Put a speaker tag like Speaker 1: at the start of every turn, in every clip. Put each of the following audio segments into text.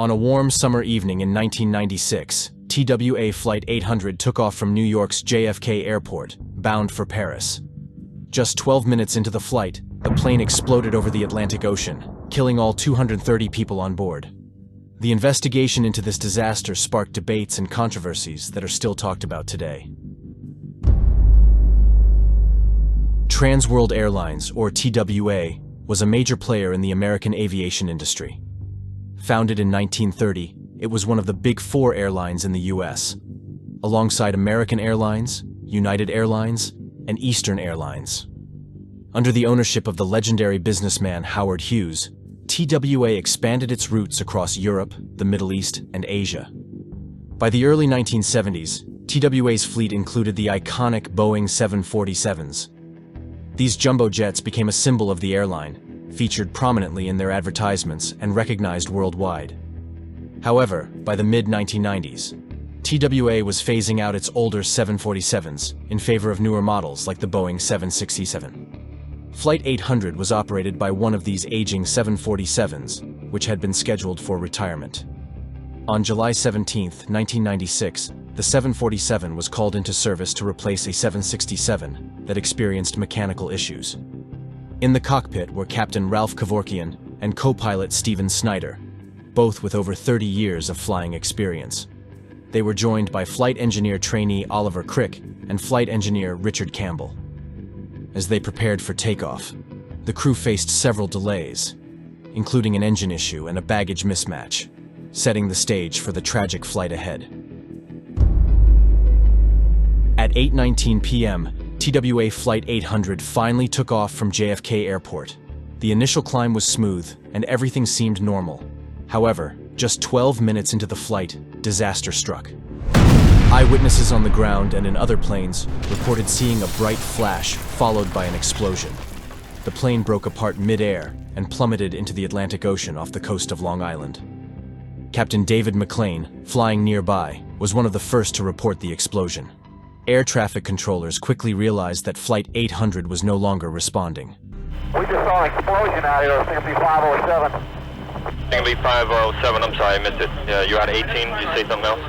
Speaker 1: On a warm summer evening in 1996, TWA Flight 800 took off from New York's JFK Airport, bound for Paris. Just 12 minutes into the flight, the plane exploded over the Atlantic Ocean, killing all 230 people on board. The investigation into this disaster sparked debates and controversies that are still talked about today. Trans World Airlines, or TWA, was a major player in the American aviation industry. Founded in 1930, it was one of the big four airlines in the U.S., alongside American Airlines, United Airlines, and Eastern Airlines. Under the ownership of the legendary businessman Howard Hughes, TWA expanded its routes across Europe, the Middle East, and Asia. By the early 1970s, TWA's fleet included the iconic Boeing 747s. These jumbo jets became a symbol of the airline, featured prominently in their advertisements and recognized worldwide. However, by the mid-1990s, TWA was phasing out its older 747s in favor of newer models like the Boeing 767. Flight 800 was operated by one of these aging 747s, which had been scheduled for retirement. On July 17, 1996, the 747 was called into service to replace a 767 that experienced mechanical issues. In the cockpit were Captain Ralph Kevorkian and co-pilot Steven Snyder, both with over 30 years of flying experience. They were joined by flight engineer trainee Oliver Crick and flight engineer Richard Campbell. As they prepared for takeoff, the crew faced several delays, including an engine issue and a baggage mismatch, setting the stage for the tragic flight ahead. At 8:19 p.m., TWA Flight 800 finally took off from JFK Airport. The initial climb was smooth, and everything seemed normal. However, just 12 minutes into the flight, disaster struck. Eyewitnesses on the ground and in other planes reported seeing a bright flash followed by an explosion. The plane broke apart mid-air and plummeted into the Atlantic Ocean off the coast of Long Island. Captain David McLean, flying nearby, was one of the first to report the explosion. Air traffic controllers quickly realized that Flight 800 was no longer responding.
Speaker 2: We just saw an explosion out here, CMP 507.
Speaker 3: CMP 507, I'm sorry, I missed it. You're at 18, did you say something else?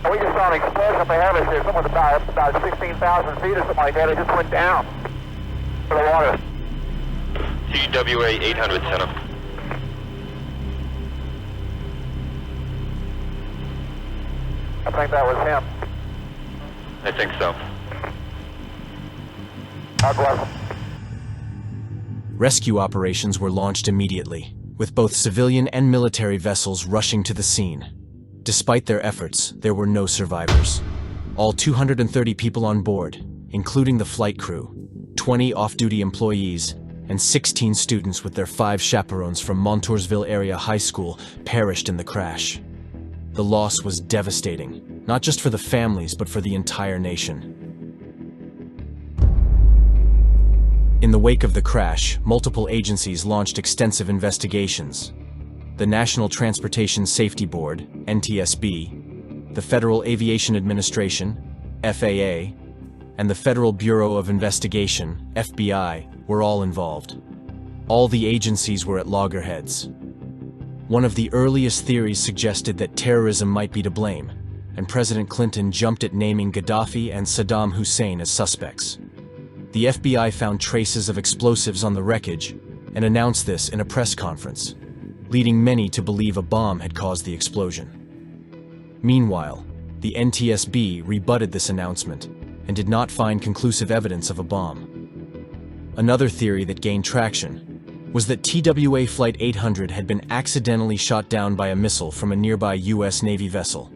Speaker 2: We just saw an explosion up ahead of us here, somewhere about 16,000 feet or something like that. It just went down to the water.
Speaker 3: TWA 800 Center.
Speaker 2: I think that was him.
Speaker 3: I think so.
Speaker 2: God bless him.
Speaker 1: Rescue operations were launched immediately, with both civilian and military vessels rushing to the scene. Despite their efforts, there were no survivors. All 230 people on board, including the flight crew, 20 off-duty employees, and 16 students with their 5 chaperones from Montoursville Area High School, perished in the crash. The loss was devastating, not just for the families, but for the entire nation. In the wake of the crash, multiple agencies launched extensive investigations. The National Transportation Safety Board, NTSB, the Federal Aviation Administration, FAA, and the Federal Bureau of Investigation, FBI, were all involved. All the agencies were at loggerheads. One of the earliest theories suggested that terrorism might be to blame, and President Clinton jumped at naming Gaddafi and Saddam Hussein as suspects. The FBI found traces of explosives on the wreckage and announced this in a press conference, leading many to believe a bomb had caused the explosion. Meanwhile, the NTSB rebutted this announcement and did not find conclusive evidence of a bomb. Another theory that gained traction was that TWA Flight 800 had been accidentally shot down by a missile from a nearby U.S. Navy vessel.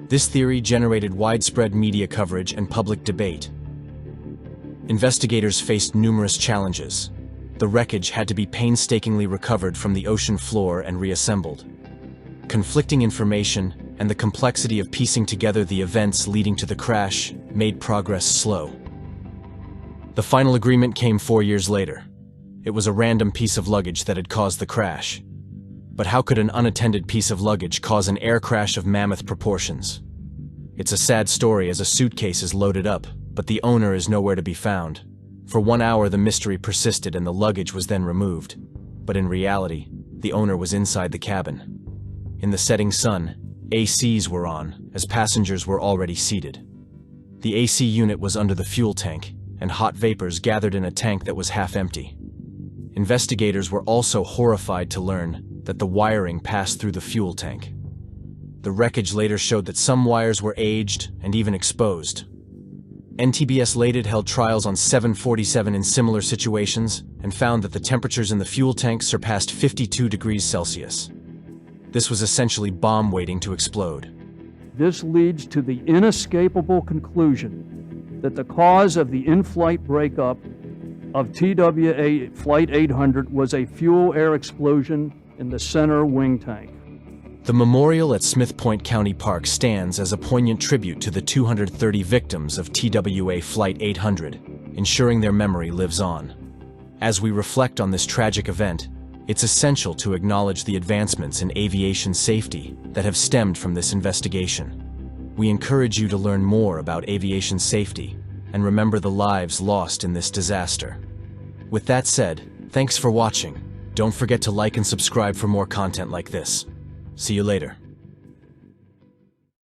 Speaker 1: This theory generated widespread media coverage and public debate. Investigators faced numerous challenges. The wreckage had to be painstakingly recovered from the ocean floor and reassembled. Conflicting information and the complexity of piecing together the events leading to the crash made progress slow. The final agreement came 4 years later. It was a random piece of luggage that had caused the crash. But how could an unattended piece of luggage cause an air crash of mammoth proportions? It's a sad story as a suitcase is loaded up, but the owner is nowhere to be found. For 1 hour, the mystery persisted and the luggage was then removed. But in reality, the owner was inside the cabin. In the setting sun, ACs were on, as passengers were already seated. The AC unit was under the fuel tank, and hot vapors gathered in a tank that was half empty. Investigators were also horrified to learn that the wiring passed through the fuel tank. The wreckage later showed that some wires were aged and even exposed. NTSB later held trials on 747 in similar situations and found that the temperatures in the fuel tank surpassed 52 degrees Celsius. This was essentially bomb waiting to explode.
Speaker 4: This leads to the inescapable conclusion that the cause of the in-flight breakup of TWA Flight 800 was a fuel-air explosion in the center wing tank.
Speaker 1: The memorial at Smith Point County Park stands as a poignant tribute to the 230 victims of TWA Flight 800, ensuring their memory lives on. As we reflect on this tragic event, it's essential to acknowledge the advancements in aviation safety that have stemmed from this investigation. We encourage you to learn more about aviation safety and remember the lives lost in this disaster. With that said, thanks for watching. Don't forget to like and subscribe for more content like this. See you later.